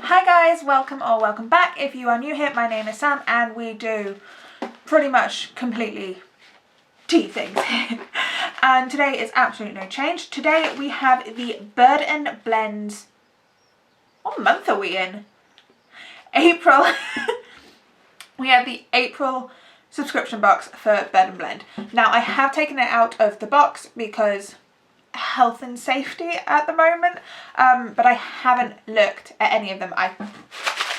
Hi guys, welcome or welcome back. If you are new here, my name is Sam and we do pretty much completely tea things. And today is absolutely no change. Today we have the Bird & Blends. What month are we in? April. We have the April subscription box for Bird & Blend. Now I have taken it out of the box because health and safety at the moment, but I haven't looked at any of them. I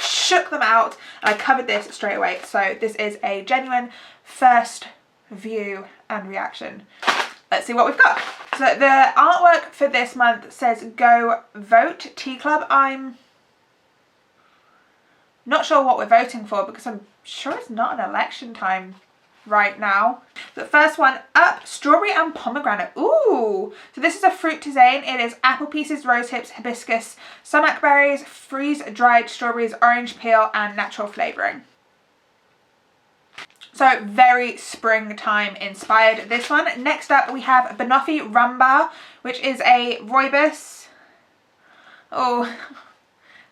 shook them out and I covered this straight away, so this is a genuine first view and reaction. Let's see what we've got. So the artwork for this month says Go Vote Tea Club. I'm not sure what we're voting for because I'm sure it's not an election time right now. The first one up, strawberry and pomegranate. Ooh! So this is a fruit tisane. It is apple pieces, rose hips, hibiscus, sumac berries, freeze-dried strawberries, orange peel, and natural flavouring. So very springtime inspired, this one. Next up we have Banoffee Rum Bar, which is a rooibos. Oh,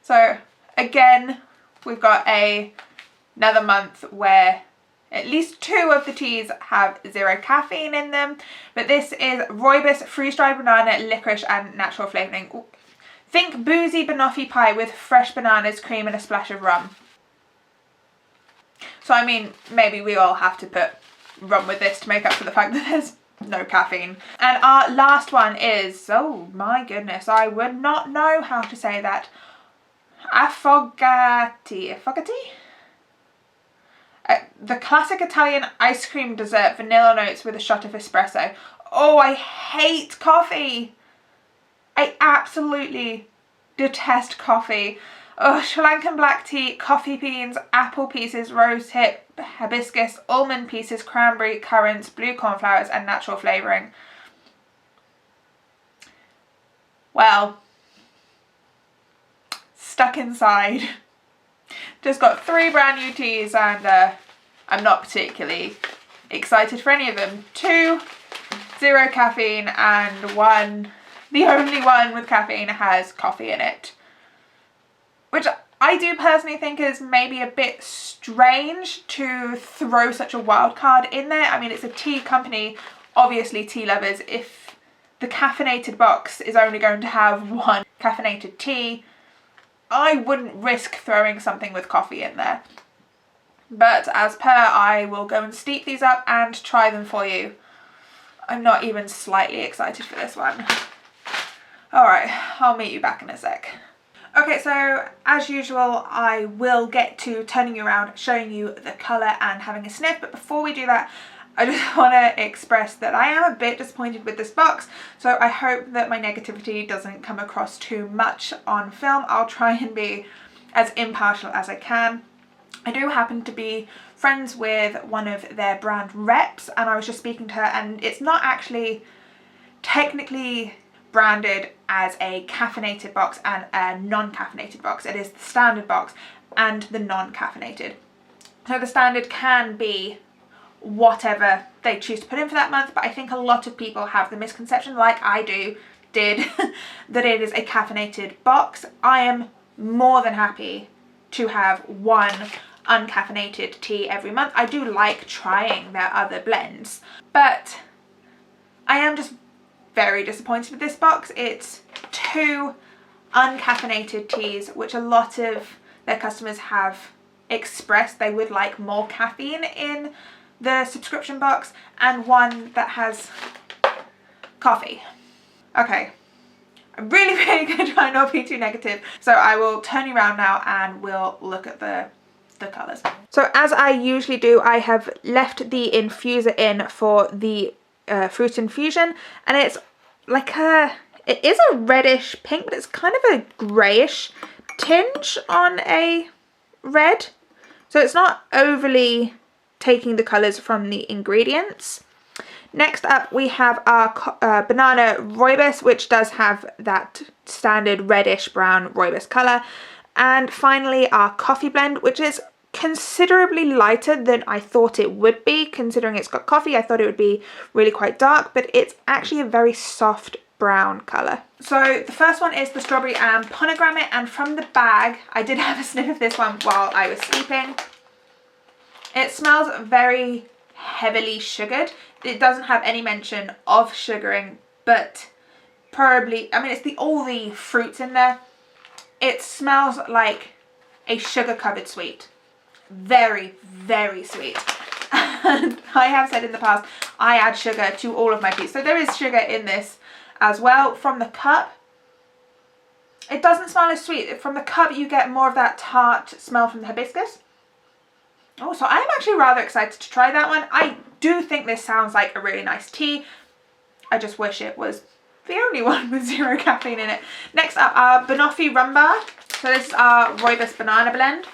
so again, we've got another month where at least two of the teas have 0 caffeine in them, but this is rooibos, freeze-dried banana, licorice and natural flavouring. Ooh. Think boozy banoffee pie with fresh bananas, cream and a splash of rum. So I mean, maybe we all have to put rum with this to make up for the fact that there's no caffeine. And our last one is, oh my goodness, I would not know how to say that. Affogati. The classic Italian ice cream dessert, vanilla notes with a shot of espresso. Oh, I hate coffee. I absolutely detest coffee. Oh, Sri Lankan black tea, coffee beans, apple pieces, rose hip, hibiscus, almond pieces, cranberry, currants, blue cornflowers and natural flavouring. Well, stuck inside. Just got 3 brand new teas and I'm not particularly excited for any of them. 2, 0 caffeine, and 1, the only one with caffeine, has coffee in it. Which I do personally think is maybe a bit strange to throw such a wild card in there. I mean, it's a tea company, obviously tea lovers. If the caffeinated box is only going to have 1 caffeinated tea, I wouldn't risk throwing something with coffee in there. But as per, I will go and steep these up and try them for you. I'm not even slightly excited for this one. Alright, I'll meet you back in a sec. Okay, so as usual, I will get to turning you around, showing you the colour and having a sniff. But before we do that, I just want to express that I am a bit disappointed with this box, so I hope that my negativity doesn't come across too much on film. I'll try and be as impartial as I can. I do happen to be friends with one of their brand reps, and I was just speaking to her, and it's not actually technically branded as a caffeinated box and a non-caffeinated box. It is the standard box and the non-caffeinated. So the standard can be whatever they choose to put in for that month, but I think a lot of people have the misconception, like I did, that it is a caffeinated box. I am more than happy to have 1 uncaffeinated tea every month. I do like trying their other blends, but I am just very disappointed with this box. It's 2 uncaffeinated teas, which a lot of their customers have expressed they would like more caffeine in the subscription box, and 1 that has coffee. Okay, I'm really going to try not to be too negative, so I will turn you around now and we'll look at the colours. So as I usually do, I have left the infuser in for the fruit infusion, and it's like it is a reddish pink, but it's kind of a greyish tinge on a red, so it's not overly taking the colours from the ingredients. Next up we have our banana rooibos, which does have that standard reddish brown rooibos colour. And finally our coffee blend, which is considerably lighter than I thought it would be. Considering it's got coffee, I thought it would be really quite dark, but it's actually a very soft brown colour. So the first one is the strawberry and pomegranate, and from the bag, I did have a sniff of this one while I was sleeping. It smells very heavily sugared. It doesn't have any mention of sugaring, but probably, I mean, it's all the fruits in there. It smells like a sugar covered sweet. Very, very sweet. And I have said in the past, I add sugar to all of my tea. So there is sugar in this as well. From the cup, it doesn't smell as sweet. From the cup, you get more of that tart smell from the hibiscus. Oh, so I'm actually rather excited to try that one. I do think this sounds like a really nice tea. I just wish it was the only one with 0 caffeine in it. Next up, our Banoffee Rum Bar. So this is our Rooibos Banana Blend.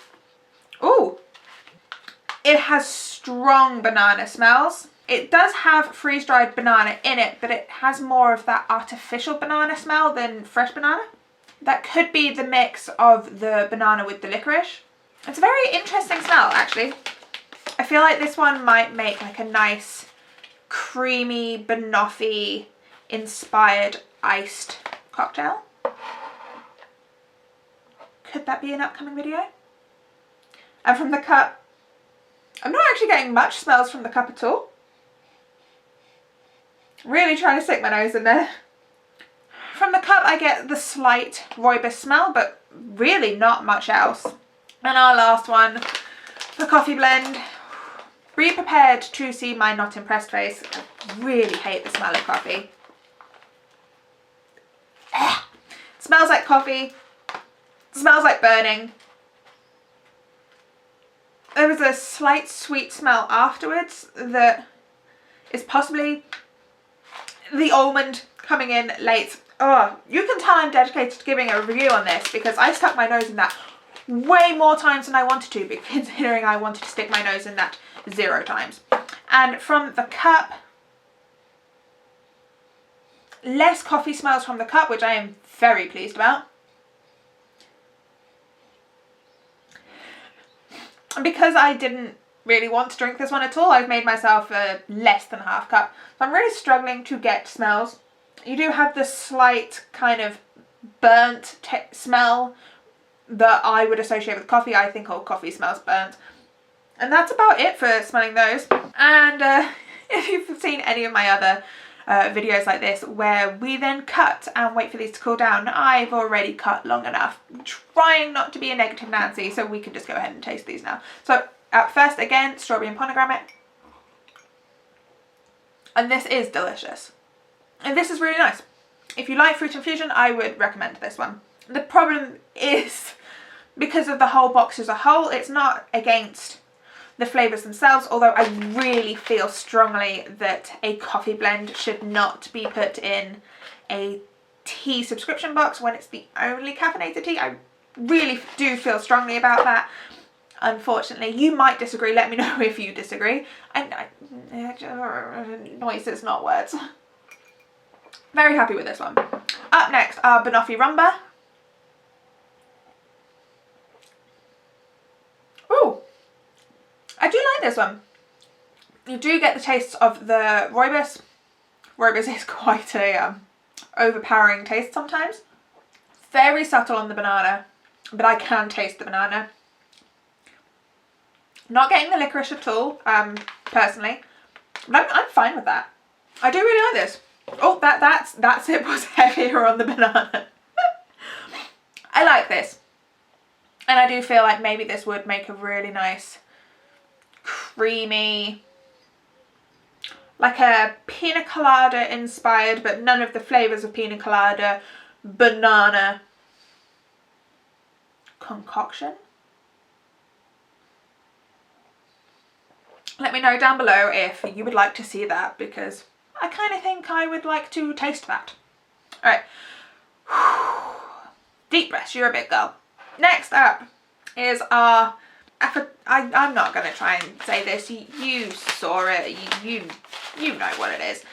Ooh, it has strong banana smells. It does have freeze-dried banana in it, but it has more of that artificial banana smell than fresh banana. That could be the mix of the banana with the licorice. It's a very interesting smell, actually. I feel like this one might make like a nice creamy banoffee inspired iced cocktail. Could that be an upcoming video? And from the cup, I'm not actually getting much smells from the cup at all. Really trying to stick my nose in there. From the cup, I get the slight rooibos smell, but really not much else. And our last one, the coffee blend. Be prepared to see my not impressed face. I really hate the smell of coffee. It smells like coffee. It smells like burning. There was a slight sweet smell afterwards that is possibly the almond coming in late. Oh, you can tell I'm dedicated to giving a review on this because I stuck my nose in that way more times than I wanted to, considering I wanted to stick my nose in that 0 times. And from the cup, less coffee smells from the cup, which I am very pleased about. And because I didn't really want to drink this one at all, I've made myself a less than half cup. So I'm really struggling to get smells. You do have the slight kind of burnt smell that I would associate with coffee. I think all coffee smells burnt. And that's about it for smelling those. And if you've seen any of my other videos like this where we then cut and wait for these to cool down, I've already cut long enough. I'm trying not to be a negative Nancy, so we can just go ahead and taste these now. So at first, again, strawberry and pomegranate. And this is delicious. And this is really nice. If you like fruit infusion, I would recommend this one. The problem is, because of the whole box as a whole, it's not against the flavours themselves, although I really feel strongly that a coffee blend should not be put in a tea subscription box when it's the only caffeinated tea. I really do feel strongly about that. Unfortunately, you might disagree. Let me know if you disagree. Noises, not words. Very happy with this one. Up next, our Banoffee Rum Bar. Ooh, I do like this one. You do get the taste of the rooibos. Rooibos is quite a overpowering taste sometimes. Very subtle on the banana, but I can taste the banana. Not getting the licorice at all, personally, but I'm fine with that. I do really like this. Oh, that sip was heavier on the banana. I like this. And I do feel like maybe this would make a really nice, creamy, like a pina colada inspired, but none of the flavours of pina colada, banana concoction. Let me know down below if you would like to see that, because I kind of think I would like to taste that. Alright. Deep breaths, you're a big girl. Next up is our... I'm not going to try and say this. You saw it. You know what it is.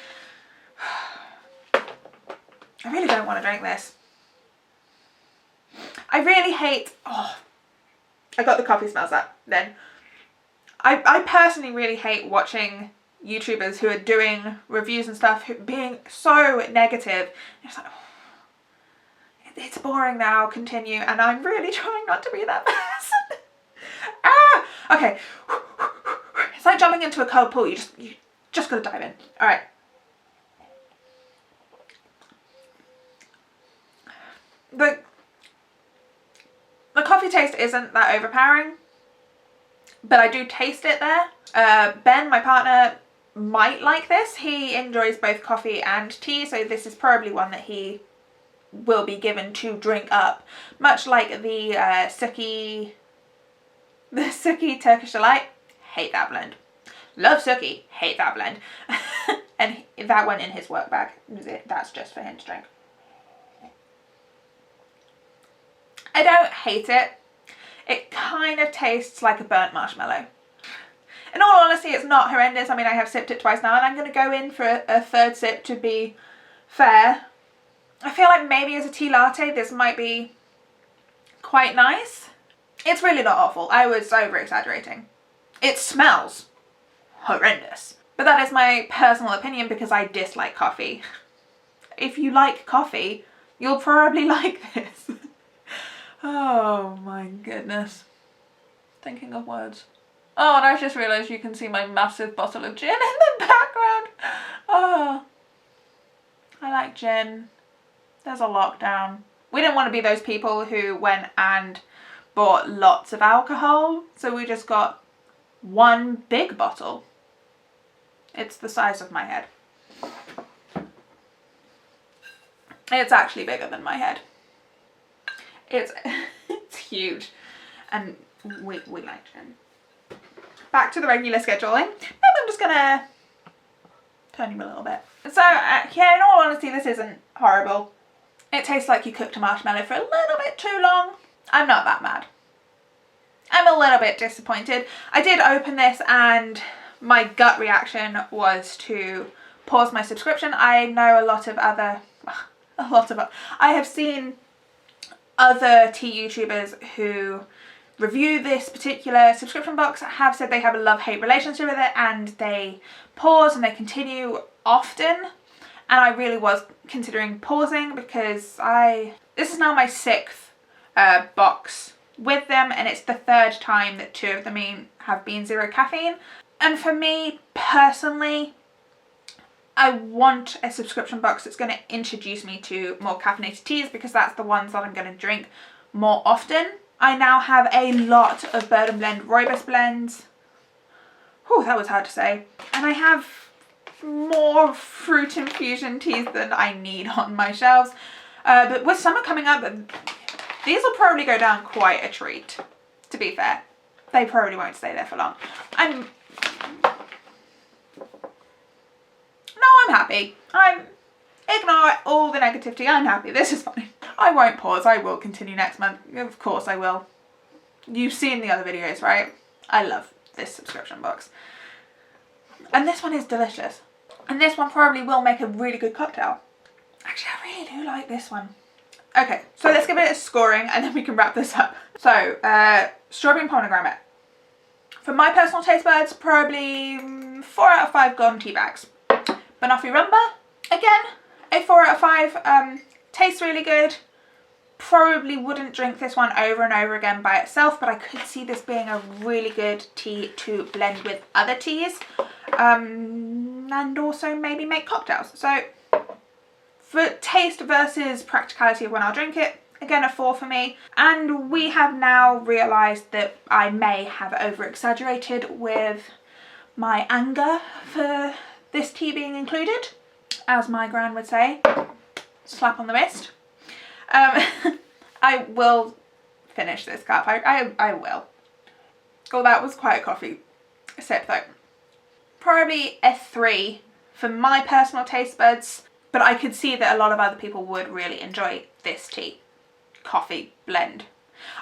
I really don't want to drink this. I really hate... Oh, I got the coffee smells up then. I personally really hate watching YouTubers who are doing reviews and stuff being so negative. It's like, oh, it's boring now, continue, and I'm really trying not to be that person. Okay. It's like jumping into a cold pool. You just gotta dive in. All right. The coffee taste isn't that overpowering, but I do taste it there. Ben, my partner, might like this. He enjoys both coffee and tea, so this is probably one that he will be given to drink up, much like the Suki Turkish Delight. Hate that blend. Love Suki, hate that blend. And that went in his work bag. That's just for him to drink. I don't hate it. It kind of tastes like a burnt marshmallow. In all honesty, it's not horrendous. I mean, I have sipped it twice now, and I'm going to go in for a third sip to be fair. I feel like maybe as a tea latte, this might be quite nice. It's really not awful. I was over-exaggerating. It smells horrendous. But that is my personal opinion because I dislike coffee. If you like coffee, you'll probably like this. Oh my goodness. Thinking of words. Oh, and I just realised you can see my massive bottle of gin in the background. Oh, I like gin. There's a lockdown. We didn't want to be those people who went and bought lots of alcohol, so we just got one big bottle. It's the size of my head. It's actually bigger than my head. It's huge, and we like gin. Back to the regular scheduling. I'm just gonna turn you a little bit. So yeah, in all honesty, this isn't horrible. It tastes like you cooked a marshmallow for a little bit too long. I'm not that mad. I'm a little bit disappointed. I did open this and my gut reaction was to pause my subscription. I know I have seen other tea YouTubers who review this particular subscription box have said they have a love-hate relationship with it, and they pause and they continue often. And I really was considering pausing because this is now my 6th box with them, and it's the 3rd time that 2 of them have been 0 caffeine. And for me personally, I want a subscription box that's going to introduce me to more caffeinated teas because that's the ones that I'm going to drink more often. I now have a lot of Bird and Blend Rooibos blends. Whew, that was hard to say. And I have more fruit infusion teas than I need on my shelves. But with summer coming up, these will probably go down quite a treat, to be fair. They probably won't stay there for long. I'm happy. Ignore all the negativity. I'm happy. This is fine. I won't pause. I will continue next month. Of course I will. You've seen the other videos, right? I love this subscription box. And this one is delicious. And this one probably will make a really good cocktail. Actually, I really do like this one. Okay, so let's give it a scoring and then we can wrap this up. So, strawberry and pomegranate. For my personal taste buds, probably 4 out of 5 golden tea bags. Banoffee Rumba, again, a 4 out of 5. Tastes really good. Probably wouldn't drink this one over and over again by itself, but I could see this being a really good tea to blend with other teas. And also maybe make cocktails. So for taste versus practicality of when I'll drink it, again a 4 for me. And we have now realised that I may have over-exaggerated with my anger for this tea being included, as my gran would say. Slap on the wrist. I will finish this cup. I will. Oh, that was quite a coffee sip though. Probably a 3 for my personal taste buds, but I could see that a lot of other people would really enjoy this tea coffee blend.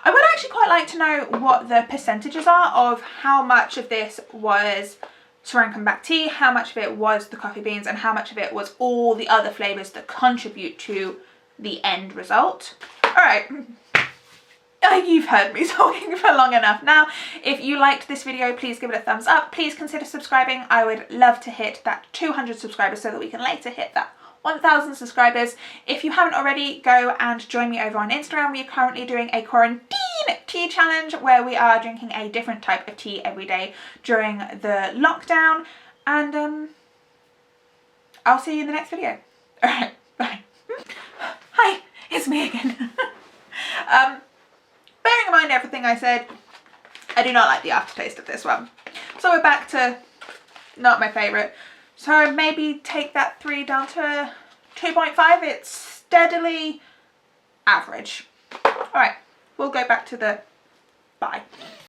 I would actually quite like to know what the percentages are of how much of this was Saran Compact tea, how much of it was the coffee beans, and how much of it was all the other flavours that contribute to the end result. Alright, you've heard me talking for long enough now. If you liked this video, please give it a thumbs up. Please consider subscribing. I would love to hit that 200 subscribers so that we can later hit that 1,000 subscribers. If you haven't already, go and join me over on Instagram. We are currently doing a quarantine tea challenge where we are drinking a different type of tea every day during the lockdown. And I'll see you in the next video. Alright, bye. Hi, it's me again. Bearing in mind everything I said, I do not like the aftertaste of this one. So we're back to not my favourite. So maybe take that 3 down to 2.5. It's steadily average. Alright, we'll go back to the bye.